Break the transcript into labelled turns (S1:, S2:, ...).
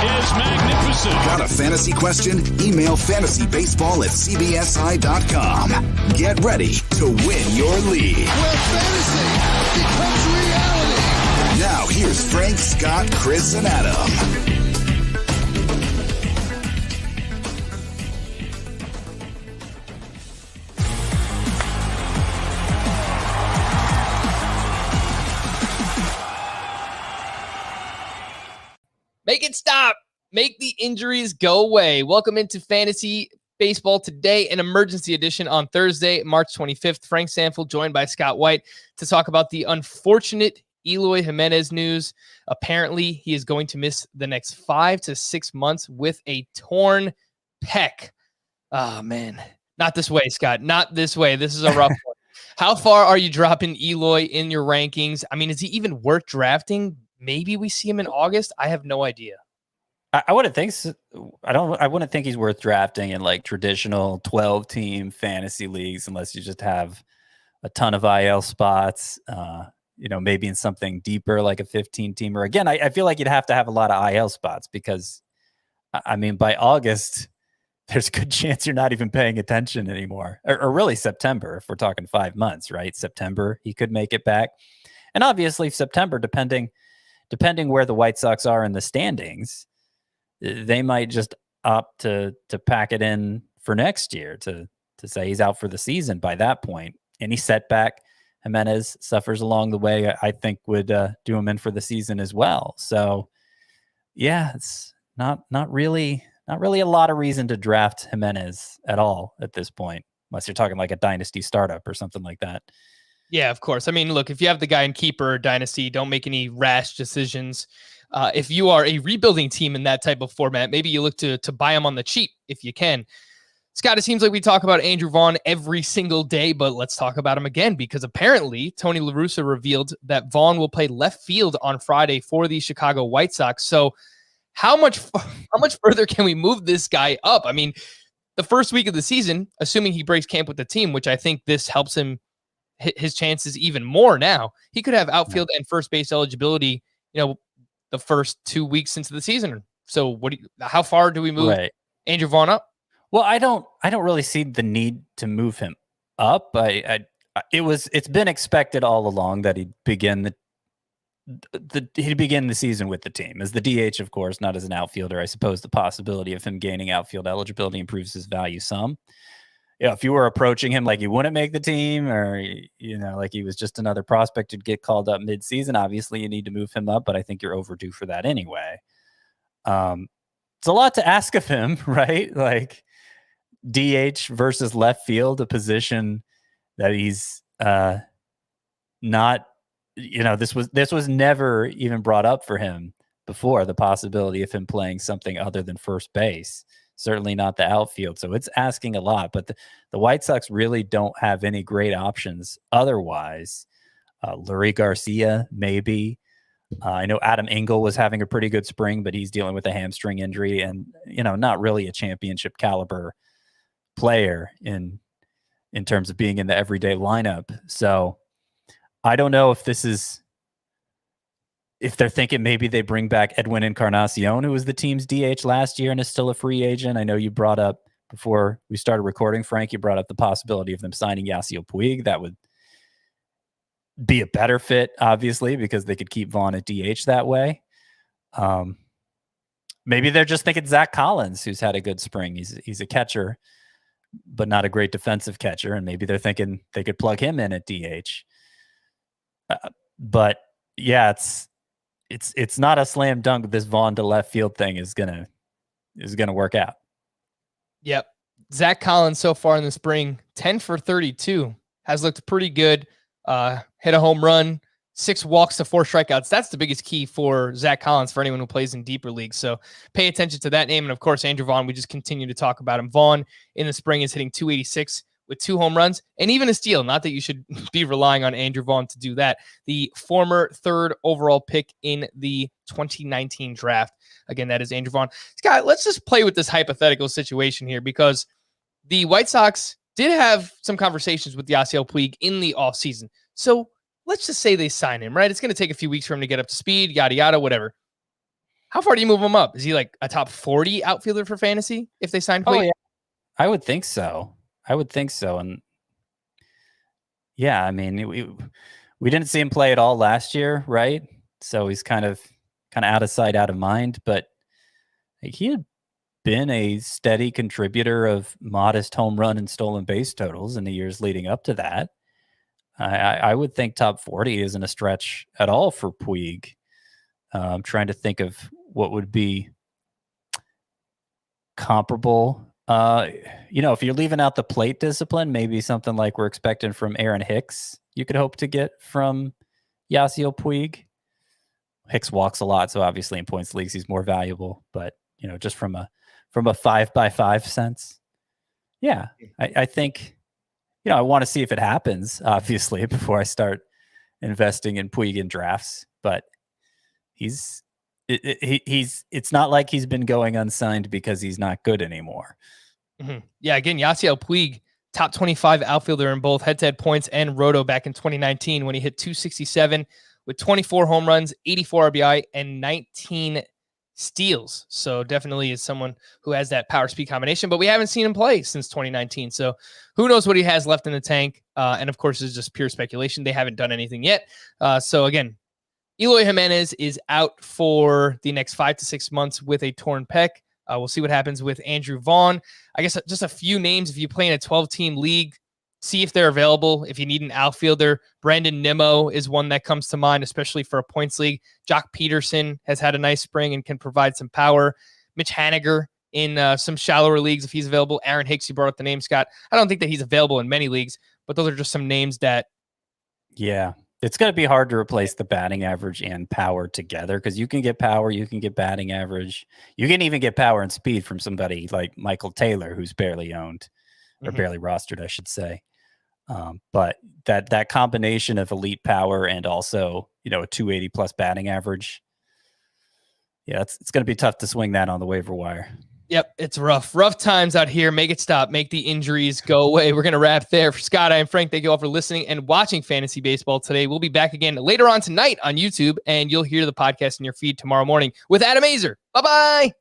S1: is magnificent.
S2: Got a fantasy question? Email fantasybaseball@cbsi.com. Get ready to win your league.
S3: Where fantasy becomes reality.
S2: Now here's Frank, Scott, Chris, and Adam.
S4: Make it stop. Make the injuries go away. Welcome into Fantasy Baseball today, an emergency edition on Thursday, March 25th. Frank Sanford joined by Scott White to talk about the unfortunate Eloy Jimenez news. Apparently, he is going to miss the next 5 to 6 months with a torn pec. Oh, man. Not this way, Scott. Not this way. This is a rough one. How far are you dropping Eloy in your rankings? I mean, is he even worth drafting? Maybe we see him in August. I have no idea.
S5: I wouldn't think so. I wouldn't think he's worth drafting in like traditional 12-team fantasy leagues unless you just have a ton of IL spots. Maybe in something deeper like a 15-teamer. Again, I feel like you'd have to have a lot of IL spots because, I mean, by August, there's a good chance you're not even paying attention anymore. Or really September, if we're talking 5 months, right? September, he could make it back. And obviously September, depending where the White Sox are in the standings, they might just opt to pack it in for next year to say he's out for the season by that point. Any setback Jimenez suffers along the way, I think would do him in for the season as well. So yeah, it's not really a lot of reason to draft Jimenez at all at this point, unless you're talking like a dynasty startup or something like that.
S4: Yeah, of course. I mean, look, if you have the guy in keeper or dynasty, don't make any rash decisions. If you are a rebuilding team in that type of format, maybe you look to buy him on the cheap if you can. Scott, it seems like we talk about Andrew Vaughn every single day, but let's talk about him again because apparently Tony La Russa revealed that Vaughn will play left field on Friday for the Chicago White Sox. So how much further can we move this guy up? I mean, the first week of the season, assuming he breaks camp with the team, which I think this helps him his chances even more now. He could have outfield and first base eligibility, the first 2 weeks into the season. So how far do we move Andrew Vaughn up?
S5: Well, I don't really see the need to move him up. It's been expected all along that he'd begin the season with the team as the DH, of course, not as an outfielder. I suppose the possibility of him gaining outfield eligibility improves his value some. If you were approaching him like he wouldn't make the team or, like he was just another prospect who'd get called up mid-season, obviously you need to move him up, but I think you're overdue for that anyway. It's a lot to ask of him, right? Like DH versus left field, a position that he's not, this was never even brought up for him before, the possibility of him playing something other than first base. Certainly not the outfield. So it's asking a lot, but the White Sox really don't have any great options otherwise. Lurie Garcia, maybe. I know Adam Engel was having a pretty good spring, but he's dealing with a hamstring injury and, not really a championship caliber player in terms of being in the everyday lineup. So I don't know if they're thinking maybe they bring back Edwin Encarnacion, who was the team's DH last year and is still a free agent. I know you brought up before we started recording, Frank, you brought up the possibility of them signing Yasiel Puig. That would be a better fit, obviously, because they could keep Vaughn at DH that way. Maybe they're just thinking Zach Collins, who's had a good spring. He's a catcher, but not a great defensive catcher. And maybe they're thinking they could plug him in at DH. But yeah, it's not a slam dunk. This Vaughn to left field thing is gonna work out.
S4: Yep. Zach Collins so far in the spring, 10 for 32, has looked pretty good. Hit a home run, 6 walks to 4 strikeouts. That's the biggest key for Zach Collins for anyone who plays in deeper leagues. So pay attention to that name. And of course, Andrew Vaughn, we just continue to talk about him. Vaughn in the spring is hitting 286 with 2 home runs and even a steal. Not that you should be relying on Andrew Vaughn to do that. The former 3rd overall pick in the 2019 draft. Again, that is Andrew Vaughn. Scott, let's just play with this hypothetical situation here because the White Sox did have some conversations with Yasiel Puig in the offseason. So let's just say they sign him, right? It's going to take a few weeks for him to get up to speed, yada, yada, whatever. How far do you move him up? Is he like a top 40 outfielder for fantasy if they sign Puig?
S5: Oh, yeah. I would think so. And yeah, I mean, we didn't see him play at all last year, right? So he's kind of out of sight, out of mind. But he had been a steady contributor of modest home run and stolen base totals in the years leading up to that. I would think top 40 isn't a stretch at all for Puig. I'm trying to think of what would be comparable. If you're leaving out the plate discipline, maybe something like we're expecting from Aaron Hicks, you could hope to get from Yasiel Puig. Hicks walks a lot, so obviously in points leagues he's more valuable. But just from a 5x5 sense, yeah, I think I want to see if it happens, obviously, before I start investing in Puig in drafts. But he's not like he's been going unsigned because he's not good anymore.
S4: Mm-hmm. Yeah, again, Yasiel Puig, top 25 outfielder in both head-to-head points and roto back in 2019 when he hit 267 with 24 home runs, 84 RBI, and 19 steals. So definitely is someone who has that power speed combination, but we haven't seen him play since 2019. So who knows what he has left in the tank. And of course, it's just pure speculation. They haven't done anything yet. So again, Eloy Jimenez is out for the next 5 to 6 months with a torn pec. We'll see what happens with Andrew Vaughn. I guess just a few names. If you play in a 12-team league, see if they're available. If you need an outfielder, Brandon Nimmo is one that comes to mind, especially for a points league. Jock Peterson has had a nice spring and can provide some power. Mitch Haniger in some shallower leagues if he's available. Aaron Hicks, you brought up the name, Scott. I don't think that he's available in many leagues, but those are just some names that...
S5: Yeah. It's going to be hard to replace the batting average and power together because you can get power, you can get batting average. You can even get power and speed from somebody like Michael Taylor, who's barely owned or barely rostered, I should say. But that combination of elite power and also, a 280 plus batting average. Yeah, it's going to be tough to swing that on the waiver wire.
S4: Yep, it's rough times out here. Make it stop. Make the injuries go away. We're going to wrap there. For Scott, I am Frank. Thank you all for listening and watching Fantasy Baseball today. We'll be back again later on tonight on YouTube, and you'll hear the podcast in your feed tomorrow morning with Adam Azer. Bye-bye.